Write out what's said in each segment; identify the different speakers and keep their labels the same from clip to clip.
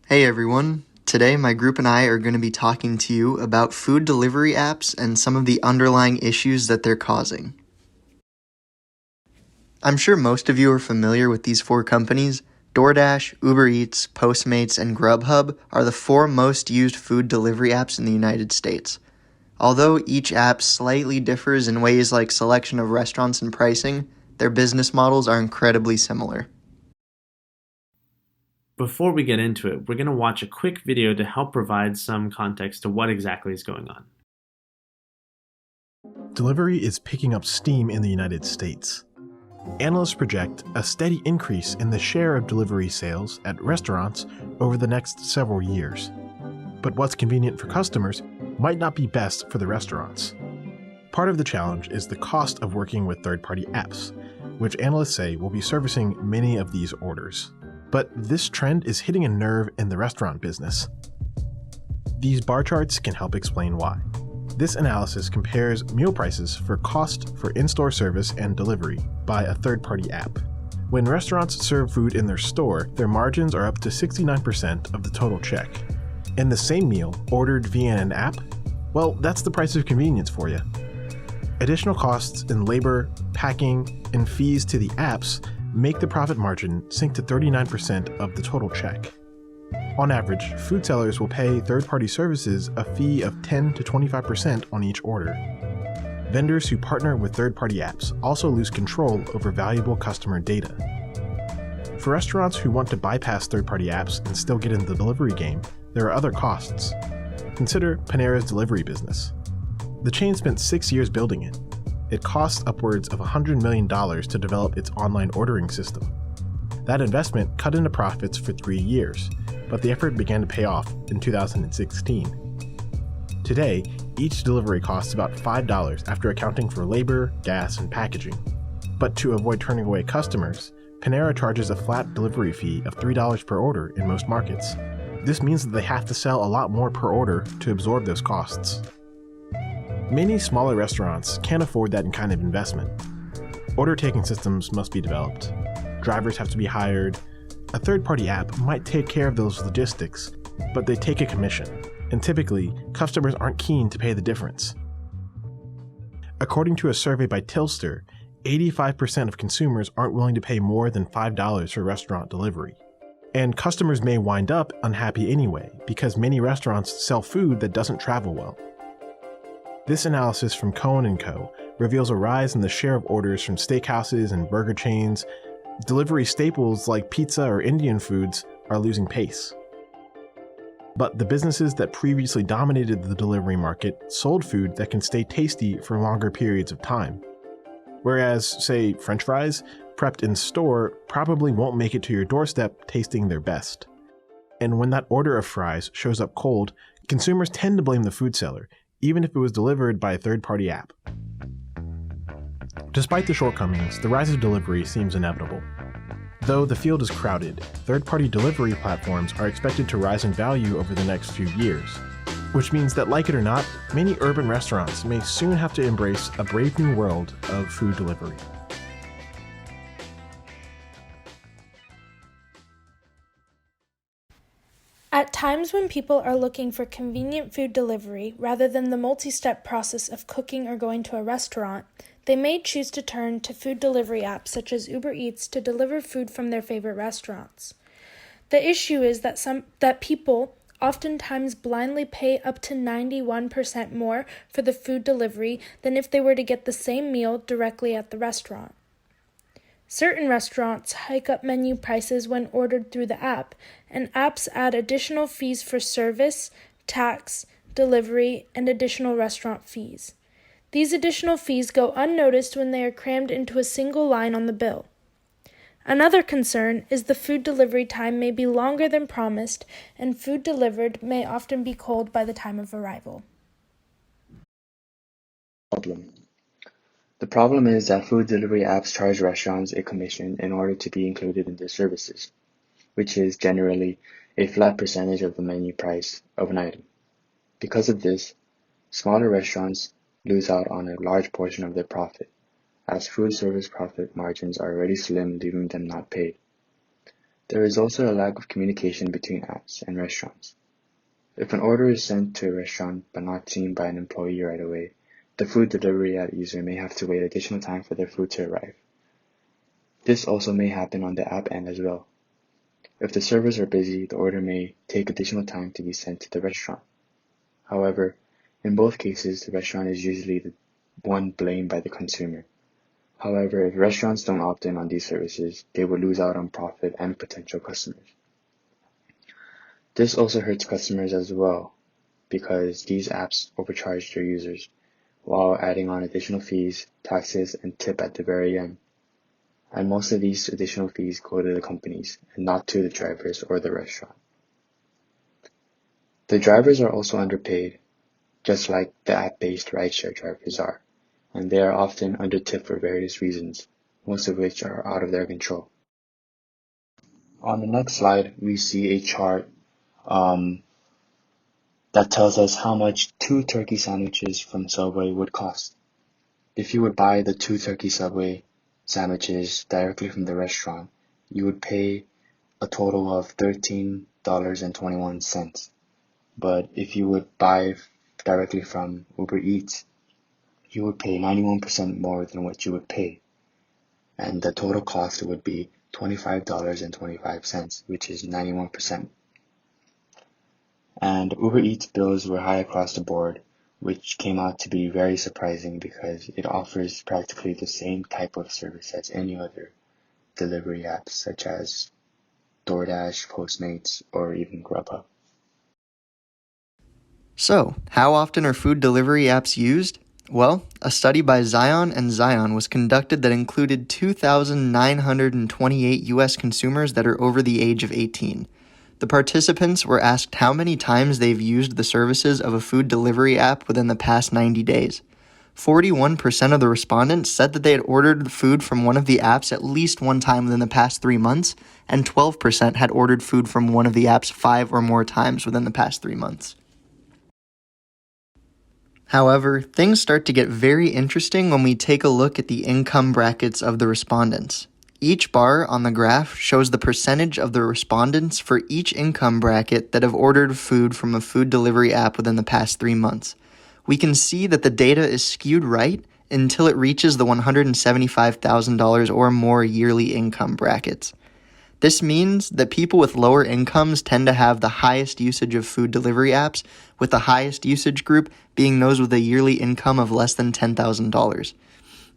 Speaker 1: Hey everyone, today my group and I are going to be talking to you about food delivery apps and some of the underlying issues that they're causing. I'm sure most of you are familiar with these four companies. DoorDash, Uber Eats, Postmates, and Grubhub are the four most used food delivery apps in the United States. Although each app slightly differs in ways like selection of restaurants and pricing, their business models are incredibly similar.
Speaker 2: Before we get into it, we're going to watch a quick video to help provide some context to what exactly is going on.
Speaker 3: Delivery is picking up steam in the United States. Analysts project a steady increase in the share of delivery sales at restaurants over the next several years. But what's convenient for customers might not be best for the restaurants. Part of the challenge is the cost of working with third-party apps, which analysts say will be servicing many of these orders. But this trend is hitting a nerve in the restaurant business. These bar charts can help explain why. This analysis compares meal prices for cost for in-store service and delivery by a third-party app. When restaurants serve food in their store, their margins are up to 69% of the total check. And the same meal, ordered via an app, well, that's the price of convenience for you. Additional costs in labor, packing, and fees to the apps make the profit margin sink to 39% of the total check. On average, food sellers will pay third-party services a fee of 10 to 25% on each order. Vendors who partner with third-party apps also lose control over valuable customer data. For restaurants who want to bypass third-party apps and still get in the delivery game, there are other costs. Consider Panera's delivery business. The chain spent 6 years building it. It costs upwards of $100 million to develop its online ordering system. That investment cut into profits for 3 years, but the effort began to pay off in 2016. Today, each delivery costs about $5 after accounting for labor, gas, and packaging. But to avoid turning away customers, Panera charges a flat delivery fee of $3 per order in most markets. This means that they have to sell a lot more per order to absorb those costs. Many smaller restaurants can't afford that kind of investment. Order-taking systems must be developed. Drivers have to be hired. A third-party app might take care of those logistics, but they take a commission, and typically, customers aren't keen to pay the difference. According to a survey by Tilster, 85% of consumers aren't willing to pay more than $5 for restaurant delivery. And customers may wind up unhappy anyway, because many restaurants sell food that doesn't travel well. This analysis from Kwon & Co. reveals a rise in the share of orders from steakhouses and burger chains. Delivery staples like pizza or Indian foods are losing pace. But the businesses that previously dominated the delivery market sold food that can stay tasty for longer periods of time. Whereas, say, French fries, prepped in store, probably won't make it to your doorstep tasting their best. And when that order of fries shows up cold, consumers tend to blame the food seller, even if it was delivered by a third-party app. Despite the shortcomings, the rise of delivery seems inevitable. Though the field is crowded, third-party delivery platforms are expected to rise in value over the next few years, which means that, like it or not, many urban restaurants may soon have to embrace a brave new world of food delivery.
Speaker 4: At times when people are looking for convenient food delivery rather than the multi-step process of cooking or going to a restaurant, they may choose to turn to food delivery apps such as Uber Eats to deliver food from their favorite restaurants. The issue is that people oftentimes blindly pay up to 91% more for the food delivery than if they were to get the same meal directly at the restaurant. Certain restaurants hike up menu prices when ordered through the app, and apps add additional fees for service, tax, delivery, and additional restaurant fees. These additional fees go unnoticed when they are crammed into a single line on the bill. Another concern is the food delivery time may be longer than promised, and food delivered may often be cold by the time of arrival.
Speaker 5: The problem is that food delivery apps charge restaurants a commission in order to be included in their services, which is generally a flat percentage of the menu price of an item. Because of this, smaller restaurants lose out on a large portion of their profit, as food service profit margins are already slim, leaving them not paid. There is also a lack of communication between apps and restaurants. If an order is sent to a restaurant but not seen by an employee right away, the food delivery app user may have to wait additional time for their food to arrive. This also may happen on the app end as well. If the servers are busy, the order may take additional time to be sent to the restaurant. However, in both cases, the restaurant is usually the one blamed by the consumer. However, if restaurants don't opt in on these services, they will lose out on profit and potential customers. This also hurts customers as well, because these apps overcharge their users, while adding on additional fees, taxes, and tip at the very end. And most of these additional fees go to the companies, and not to the drivers or the restaurant. The drivers are also underpaid, just like the app-based rideshare drivers are, and they are often undertipped for various reasons, most of which are out of their control. On the next slide, we see a chart that tells us how much 2 turkey sandwiches from Subway would cost. If you would buy the 2 turkey Subway sandwiches directly from the restaurant, you would pay a total of $13.21. But if you would buy directly from Uber Eats, you would pay 91% more than what you would pay. And the total cost would be $25.25, which is 91%. And Uber Eats bills were high across the board, which came out to be very surprising because it offers practically the same type of service as any other delivery apps such as DoorDash, Postmates, or even Grubhub.
Speaker 1: So, how often are food delivery apps used? Well, a study by Zion and Zion was conducted that included 2,928 U.S. consumers that are over the age of 18. The participants were asked how many times they've used the services of a food delivery app within the past 90 days. 41% of the respondents said that they had ordered food from one of the apps at least one time within the past 3 months, and 12% had ordered food from one of the apps 5 or more times within the past 3 months. However, things start to get very interesting when we take a look at the income brackets of the respondents. Each bar on the graph shows the percentage of the respondents for each income bracket that have ordered food from a food delivery app within the past 3 months. We can see that the data is skewed right until it reaches the $175,000 or more yearly income brackets. This means that people with lower incomes tend to have the highest usage of food delivery apps, with the highest usage group being those with a yearly income of less than $10,000.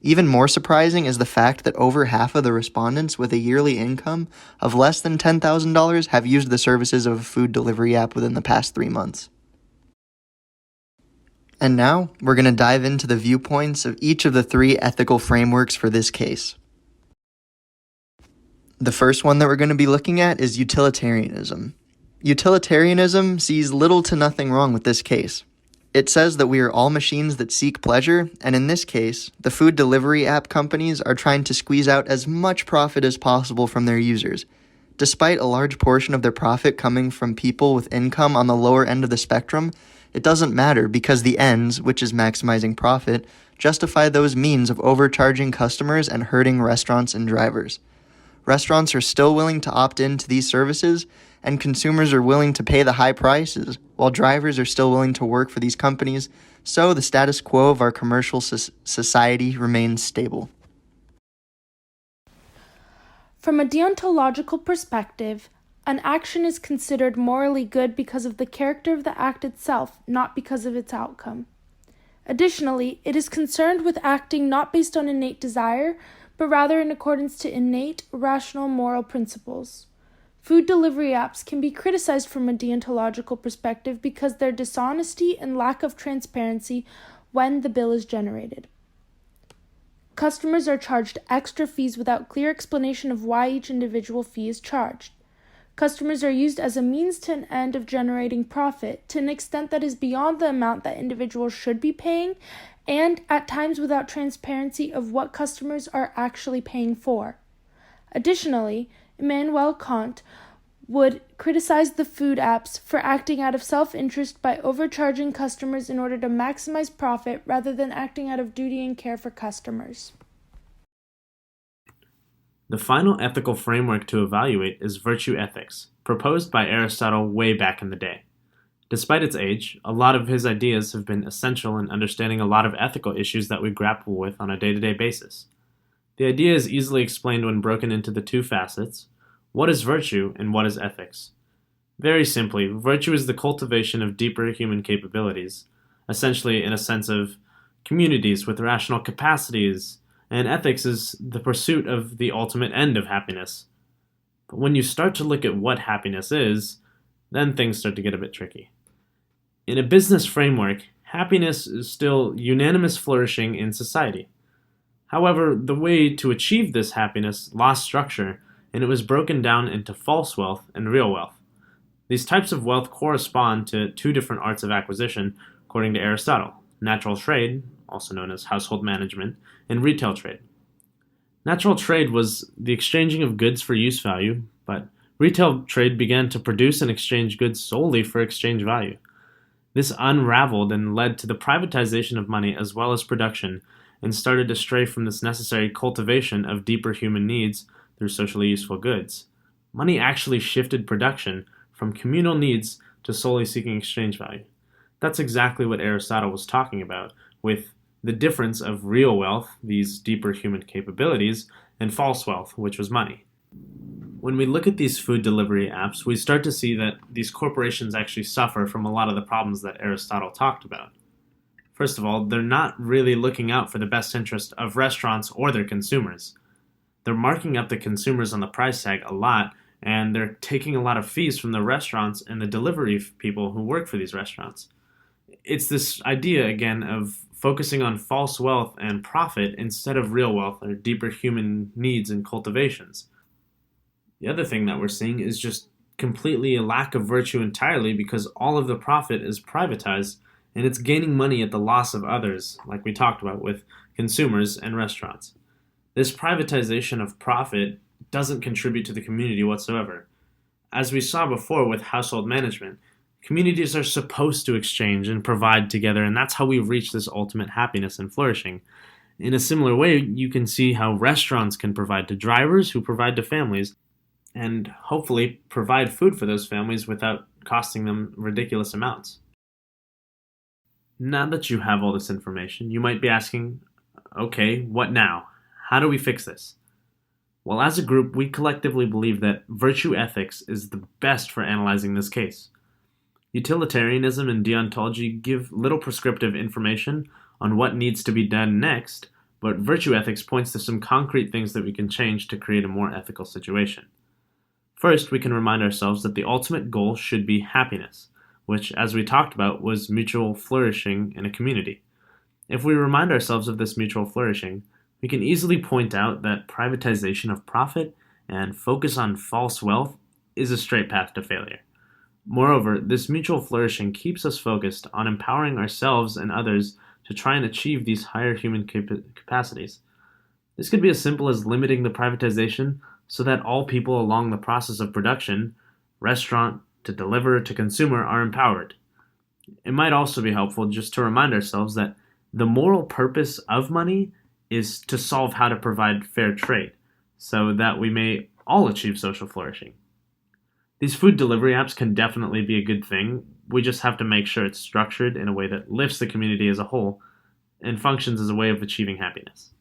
Speaker 1: Even more surprising is the fact that over half of the respondents with a yearly income of less than $10,000 have used the services of a food delivery app within the past 3 months. And now, we're going to dive into the viewpoints of each of the 3 ethical frameworks for this case. The first one that we're going to be looking at is utilitarianism. Utilitarianism sees little to nothing wrong with this case. It says that we are all machines that seek pleasure, and in this case, the food delivery app companies are trying to squeeze out as much profit as possible from their users. Despite a large portion of their profit coming from people with income on the lower end of the spectrum, it doesn't matter because the ends, which is maximizing profit, justify those means of overcharging customers and hurting restaurants and drivers. Restaurants are still willing to opt into these services, and consumers are willing to pay the high prices, while drivers are still willing to work for these companies, so the status quo of our commercial society remains stable.
Speaker 4: From a deontological perspective, an action is considered morally good because of the character of the act itself, not because of its outcome. Additionally, it is concerned with acting not based on innate desire, but rather in accordance to innate, rational moral principles. Food delivery apps can be criticized from a deontological perspective because their dishonesty and lack of transparency when the bill is generated. Customers are charged extra fees without clear explanation of why each individual fee is charged. Customers are used as a means to an end of generating profit to an extent that is beyond the amount that individuals should be paying, and at times without transparency of what customers are actually paying for. Additionally, Immanuel Kant would criticize the food apps for acting out of self-interest by overcharging customers in order to maximize profit rather than acting out of duty and care for customers.
Speaker 2: The final ethical framework to evaluate is virtue ethics, proposed by Aristotle way back in the day. Despite its age, a lot of his ideas have been essential in understanding a lot of ethical issues that we grapple with on a day-to-day basis. The idea is easily explained when broken into the two facets: what is virtue and what is ethics? Very simply, virtue is the cultivation of deeper human capabilities, essentially in a sense of communities with rational capacities, and ethics is the pursuit of the ultimate end of happiness. But when you start to look at what happiness is, then things start to get a bit tricky. In a business framework, happiness is still unanimous flourishing in society. However, the way to achieve this happiness lost structure, and it was broken down into false wealth and real wealth. These types of wealth correspond to two different arts of acquisition, according to Aristotle: natural trade, also known as household management, and retail trade. Natural trade was the exchanging of goods for use value, but retail trade began to produce and exchange goods solely for exchange value. This unraveled and led to the privatization of money as well as production, and started to stray from this necessary cultivation of deeper human needs through socially useful goods. Money actually shifted production from communal needs to solely seeking exchange value. That's exactly what Aristotle was talking about, with the difference of real wealth, these deeper human capabilities, and false wealth, which was money. When we look at these food delivery apps, we start to see that these corporations actually suffer from a lot of the problems that Aristotle talked about. First of all, they're not really looking out for the best interest of restaurants or their consumers. They're marking up the consumers on the price tag a lot, and they're taking a lot of fees from the restaurants and the delivery people who work for these restaurants. It's this idea, again, of focusing on false wealth and profit instead of real wealth or deeper human needs and cultivations. The other thing that we're seeing is just completely a lack of virtue entirely, because all of the profit is privatized and it's gaining money at the loss of others, like we talked about with consumers and restaurants. This privatization of profit doesn't contribute to the community whatsoever. As we saw before with household management, communities are supposed to exchange and provide together, and that's how we reach this ultimate happiness and flourishing. In a similar way, you can see how restaurants can provide to drivers who provide to families, and hopefully provide food for those families without costing them ridiculous amounts. Now that you have all this information, you might be asking, okay, what now? How do we fix this? Well, as a group, we collectively believe that virtue ethics is the best for analyzing this case. Utilitarianism and deontology give little prescriptive information on what needs to be done next, but virtue ethics points to some concrete things that we can change to create a more ethical situation. First, we can remind ourselves that the ultimate goal should be happiness, which, as we talked about, was mutual flourishing in a community. If we remind ourselves of this mutual flourishing, we can easily point out that privatization of profit and focus on false wealth is a straight path to failure. Moreover, this mutual flourishing keeps us focused on empowering ourselves and others to try and achieve these higher human capacities. This could be as simple as limiting the privatization so that all people along the process of production, restaurant to deliver to consumer, are empowered. It might also be helpful just to remind ourselves that the moral purpose of money is to solve how to provide fair trade, so that we may all achieve social flourishing. These food delivery apps can definitely be a good thing. We just have to make sure it's structured in a way that lifts the community as a whole and functions as a way of achieving happiness.